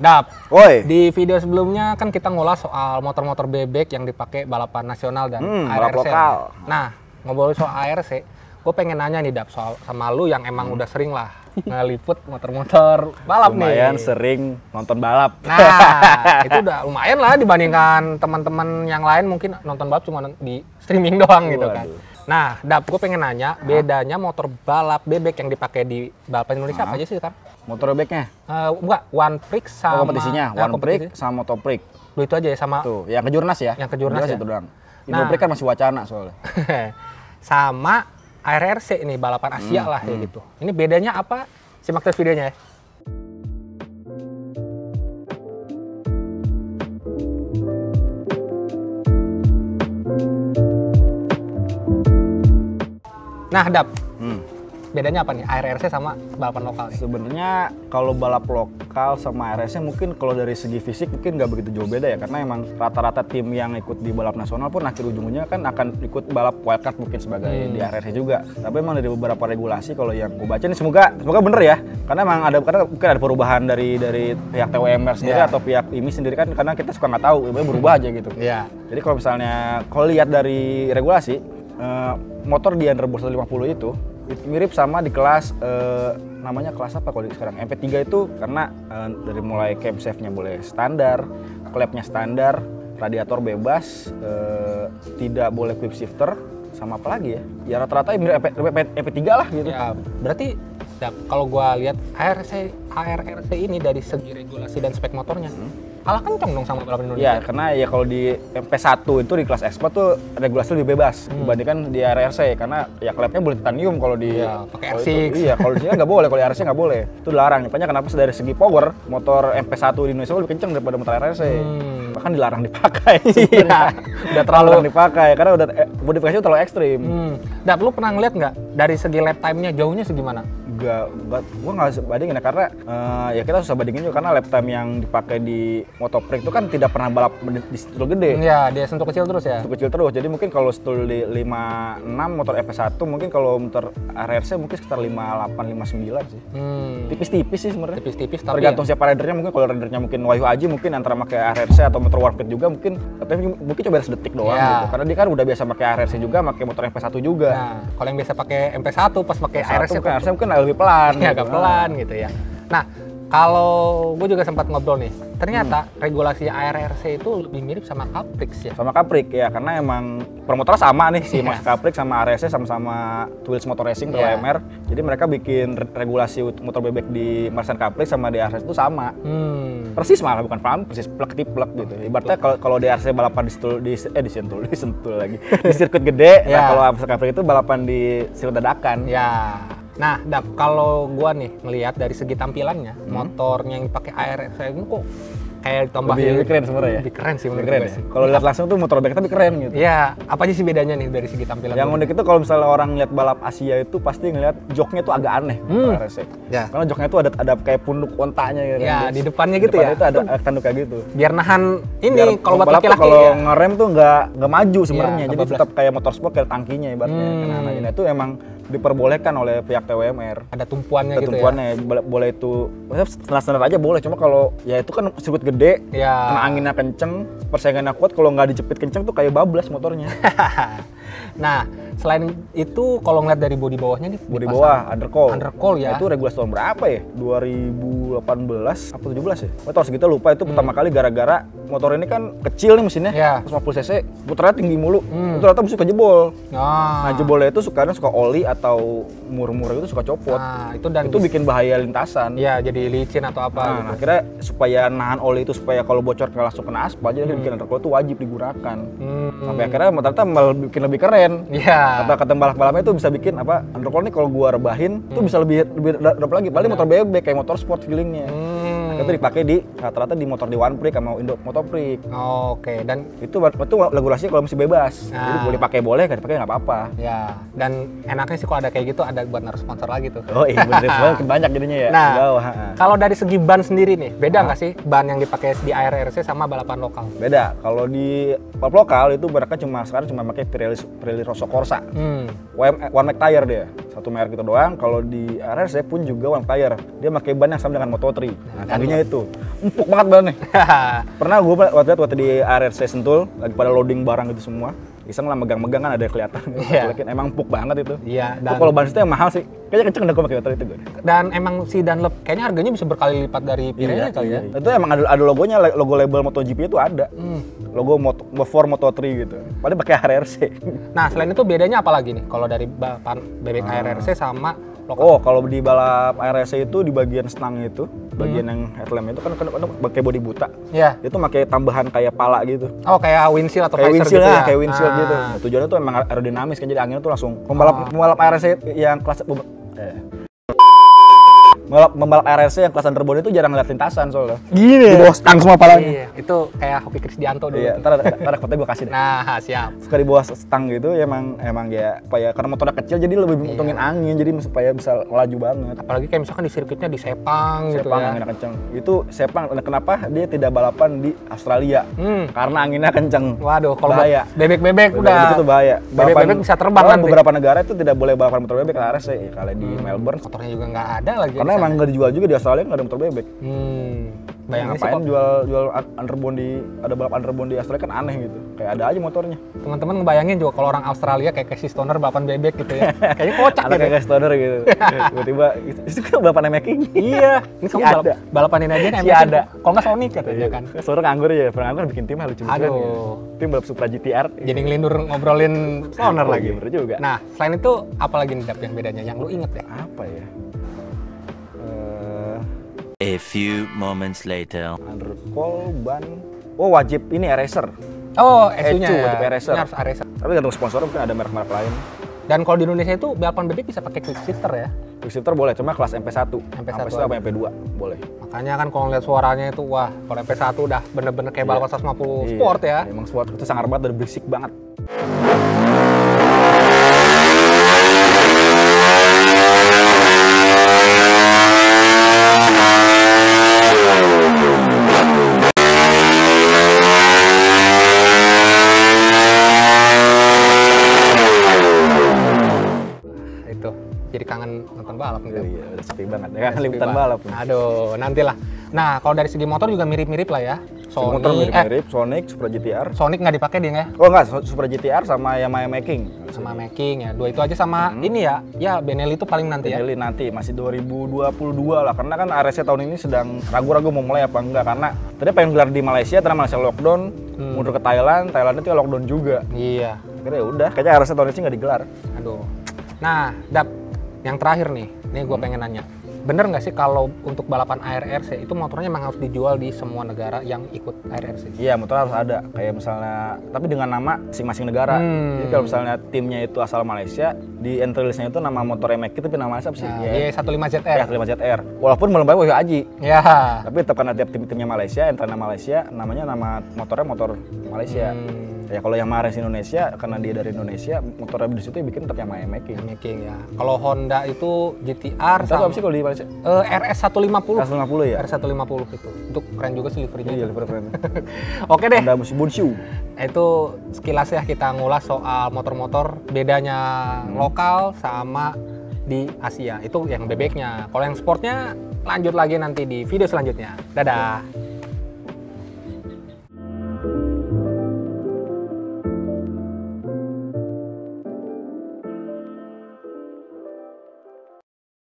Dap, Woi, di video sebelumnya kan kita ngulas soal motor-motor bebek yang dipakai balapan nasional dan balap ARC. lokal. Nah, ngobrol soal ARC, gue pengen nanya nih Dap, soal sama lu yang emang udah sering lah ngeliput motor-motor balap lumayan nih. sering nonton balap. Nah, itu udah lumayan lah dibandingkan teman-teman yang lain mungkin nonton balap cuma di streaming doang gitu kan. Waduh. Nah, Dap, gue pengen nanya bedanya motor balap bebek yang dipakai di balapan Indonesia apa aja sih kan? Motor bebeknya, Enggak, One Prix sama kompetisinya, ya, One Prix sama Motoprix. Lu itu aja ya sama Tuh, yang kejurnas ya. Yang kejurnas ya? itu doang. Nah. Indoprix kan masih wacana soalnya. sama ARRC ini balapan Asia lah kayak gitu. Ini bedanya apa? Simak terus videonya ya. Nah, Dap, bedanya apa nih ARRC sama balapan lokal nih? Sebenarnya kalau balap lokal sama RS-nya mungkin kalau dari segi fisik mungkin nggak begitu jauh beda ya, karena emang rata-rata tim yang ikut di balap nasional pun akhir ujung-ujungnya kan akan ikut balap wildcard mungkin sebagai di RS juga. Tapi emang dari beberapa regulasi kalau yang gue baca nih semoga bener ya, karena emang mungkin ada perubahan dari pihak TWMR sendiri atau pihak IMI sendiri kan, karena kita suka nggak tahu, berubah aja gitu. Iya. Jadi kalau misalnya kalau lihat dari regulasi motor di Underball 150 itu mirip sama di kelas namanya kelas apa kalau sekarang MP3 itu, karena dari mulai camshaft-nya boleh standar, klepnya standar, radiator bebas, tidak boleh quick shifter, sama apa lagi ya? Ya rata-rata mirip MP3 lah gitu. Ya, berarti Dap, kalau gua lihat ARRC ini dari segi regulasi dan spek motornya kalah kencang dong sama balapan Indonesia. Ya, karena ya kalau di MP1 itu di kelas Expert tuh regulasi lebih bebas dibandingkan di RRC, karena ya klepnya boleh titanium kalau di pakai kalau R6. itu, iya, kalau di sini nggak boleh, kalau di RRC nggak boleh. Itu dilarang. Makanya kenapa dari segi power motor MP1 di Indonesia lebih kencang daripada motor RRC. Bahkan dilarang dipakai. Iya, udah terlalu dipakai karena udah modifikasinya terlalu ekstrim. Dap, lu pernah ngeliat nggak dari segi lap time-nya jauhnya segimana? Gue nggak bandingin ya, karena ya kita susah bandingin juga karena lap time yang dipakai di Motoprix itu kan tidak pernah balap di stul gede. Iya, dia sentuh kecil terus ya. Sentuh kecil terus. Jadi mungkin kalau stul di 56 motor FP1, mungkin kalau motor RRC mungkin sekitar 58 59 sih. Tipis-tipis sih sebenarnya. Tipis-tipis tapi tergantung siapa ridernya, mungkin kalau ridernya mungkin Wahyu Aji mungkin antara pakai RRC atau motor Warped juga mungkin, tapi mungkin coba sedetik doang gitu. Karena dia kan udah biasa pakai RRC juga, pakai motor MP1 juga. Nah, kalau yang biasa pakai MP1 pas pakai RRC mungkin lebih pelan. Ya, agak pelan gitu ya. Nah, kalau gue juga sempat ngobrol nih, ternyata regulasi ARRC itu lebih mirip sama Caprix ya. Sama Caprix ya, karena emang promotornya sama nih, si Mas Caprix sama RRC sama-sama Tools Motor Racing TWMR. Jadi mereka bikin regulasi motor bebek di Marsan Caprix sama di RRC itu sama. Persis malah, bukan paham, persis plek-tiplek gitu. Ibaratnya kalau di RRC balapan di Sentul lagi. Di sirkuit gede, nah kalau Caprix itu balapan di sirkuit dadakan. Ya. Nah, Dap, kalau gua nih melihat dari segi tampilannya, motornya yang dipakai ARRC ini kok kayak tambahin lebih keren sebenarnya ya. Lebih keren sih menurut gue sih. Kalau lihat langsung tuh motor bebek tapi keren gitu. Iya, apa aja sih bedanya nih dari segi tampilan? Yang unik itu kalau misalnya orang lihat balap Asia itu pasti ngelihat joknya tuh agak aneh RRC. Ya. Karena joknya tuh ada kayak punduk ontanya gitu. Ya, di depannya gitu ya. Itu ada tanduk kayak gitu. Biar nahan ini kalau buat laki-laki kalau ya. ngerem tuh nggak maju sebenarnya. Ya, Jadi tetap kayak motor sport kayak tangkinya ibaratnya. Nah, itu emang diperbolehkan oleh pihak TWMR. Ada tumpuannya gitu ya. Boleh itu standar aja boleh, cuma kalau ya itu kan sirkuit gede, kena anginnya kenceng, persaingannya kuat, kalau nggak dijepit kenceng tuh kayak bablas motornya. Nah, selain itu kalau ngeliat dari bodi bawahnya nih, bodi bawah undercoil ya. Nah, itu regulasi tahun berapa ya? 2018 apa 17 ya? Motor segitu lupa. Itu pertama kali gara-gara motor ini kan kecil nih mesinnya, 150 cc, putarnya tinggi mulu. Itu ternyata musuh kejebol. Nah, jebolnya itu suka oli atau mur-mur itu suka copot. Nah, itu bikin bahaya lintasan. Iya, jadi licin atau apa gitu. Nah, akhirnya supaya nahan oli itu, supaya kalau bocor nggak langsung kena aspal, jadi bikin undercoil itu wajib digunakan. Sampai akhirnya ternyata malah bikin lebih keren. Iya. Kata balap-balapnya itu bisa bikin apa? Undercoil ini kalau gua rebahin tuh bisa lebih drop lagi. Paling motor bebek kayak motor sport feelingnya. Itu dipakai di rata-rata di motor di One Prix sama Indo Motoprix. Oke, dan itu regulasinya kalau masih bebas. Jadi boleh pakai boleh, nggak dipakai nggak apa-apa. Ya, dan enaknya sih kalau ada kayak gitu ada buat naruh sponsor lagi tuh. Oh iya, bener banyak jadinya ya. Nah, kalau dari segi ban sendiri nih, beda nggak sih ban yang dipakai di ARRC sama balapan lokal? Beda. Kalau di balap lokal itu mereka sekarang cuma pakai Pirelli Rosso Corsa. One Mac tire dia. satu merek itu doang. Kalau di RRC pun juga one tire. Dia pakai ban yang sama dengan Moto3. Nah, kakinya itu empuk banget bannya. Pernah gue waktu di RRC Sentul lagi pada loading barang itu semua. Iseng lah megang-megang kan ada kelihatan. Emang empuk banget itu. Iya. Dan kalau ban itu yang mahal sih. Kayaknya kenceng gue pakai motor itu gue. Dan emang si Dunlop kayaknya harganya bisa berkali lipat dari Pirelli kali ya. Itu emang ada logonya, logo label MotoGP itu ada. Logo Moto3 gitu. Padahal pakai RRC. Nah, selain itu bedanya apa lagi nih kalau dari balapan bebek RRC sama lokal? Oh, kalau di balap RRC itu di bagian stang itu, bagian yang headlamp itu kan pakai bodi buta. Iya. Itu pakai tambahan kayak pala gitu. Oh, kayak windshield atau kayak visor windshield gitu ya? Kayak windshield gitu. Nah, tujuannya tuh emang aerodinamis kan, jadi anginnya tuh langsung pembalap RRC yang kelas membalap RRC yang kelas underbody itu jarang ngeliat lintasan soalnya. Gini di bawah stang semua palanya. Iya, itu kayak Hoki Krisdianto dulu. Iya, ntar fotonya gue kasih deh. Nah, siap. Suka di bawah stang gitu ya, emang ya apa ya, karena motornya kecil jadi lebih untungin angin, jadi supaya bisa laju banget. Apalagi kayak misalkan di sirkuitnya di Sepang gitu ya. Anginnya kenceng. Itu Sepang, kenapa dia tidak balapan di Australia? Karena anginnya kenceng. Waduh, kalau bahaya. Bebek-bebek udah. Itu bahaya. Bebek-bebek bisa terbang nanti. Beberapa negara itu tidak boleh balapan motor bebek RRC. Ya, kalau di Melbourne motornya juga nggak ada lagi. Karena emang nggak dijual juga di Australia, nggak ada motor bebek. Bayangin ngapain jual underbody, ada balap underbody di Australia kan aneh gitu. Kayak ada aja motornya. Teman-teman ngebayangin juga kalau orang Australia kayak Casey Stoner balapan bebek gitu ya. Kayaknya kocak gitu. Kayak Stoner gitu. Tiba-tiba itu kan balapan making. Iya. Ini kamu balapanin aja nih. Ada. Kalau nggak Sonic katanya kan. Stoner nganggur ya. Pernah nganggur bikin tim lucu banget. Tim balap Supra GTR. Jadi ngelindur ngobrolin Stoner lagi. Bener juga. Nah, selain itu apa lagi nih Dap yang bedanya yang lu inget ya? Apa ya? A few moments later. Undercoil, ban. Oh, wajib ini eraser. Oh, ECU-nya ya. Wajib eraser. Ini harus eraser. Tapi gantung sponsor, mungkin ada merek-merek lain. Dan kalau di Indonesia itu balapan bebek bisa pakai quick shifter ya? Quick shifter boleh, cuma kelas MP1. MP1 apa MP2 boleh. Makanya kan kalau lihat suaranya itu, wah, kalau MP1 udah bener-bener kayak balapan 150 sport ya. Emang sport itu sangar banget dan berisik banget. Jadi kangen nonton balap gitu. Iya, udah sepi banget. Ya kan liputan balap. Aduh, nantilah. Nah, kalau dari segi motor juga mirip-mirip lah ya. Sony, motor mirip-mirip, Sonic, Supra GTR. Sonic nggak dipakai dia nggak? Oh nggak, Supra GTR sama Yamaha Making. Sama Making ya, dua itu aja sama ini ya. Ya, Benelli itu paling nanti Benelli nanti, masih 2022 lah. Karena kan RRC tahun ini sedang ragu-ragu mau mulai apa enggak. Karena tadi pengen gelar di Malaysia, karena Malaysia lockdown. Mundur ke Thailand itu lockdown juga. Iya. Akhirnya ya udah, kayaknya RRC tahun ini nggak digelar. Aduh. Nah, Dap, yang terakhir nih gue pengen nanya, bener nggak sih kalau untuk balapan ARRC itu motornya memang harus dijual di semua negara yang ikut ARRC? Iya, motor harus ada, kayak misalnya, tapi dengan nama masing-masing negara. Jadi kalau misalnya timnya itu asal Malaysia, di entry listnya itu nama motor MX itu nama apa sih? Iya, 15ZR. Ya, 15ZR. Walaupun belum bayar Wahyu Aji. Ya. Tapi tetap karena tiap timnya Malaysia, entry nama Malaysia, namanya nama motornya motor Malaysia. Ya kalau yang Mares Indonesia, karena dia dari Indonesia, motornya di situ bikin tetap Yamaha Making. Making ya. Kalau Honda itu GTR sama apa sih kalau di Malaysia? RS150. RS150 ya? RS150 itu. Itu keren juga sih liverynya. Iya, livery keren. Oke deh. Honda Bunshu. Itu sekilas ya kita ngulas soal motor-motor bedanya lokal sama di Asia. Itu yang bebeknya. Kalau yang sportnya lanjut lagi nanti di video selanjutnya. Dadah.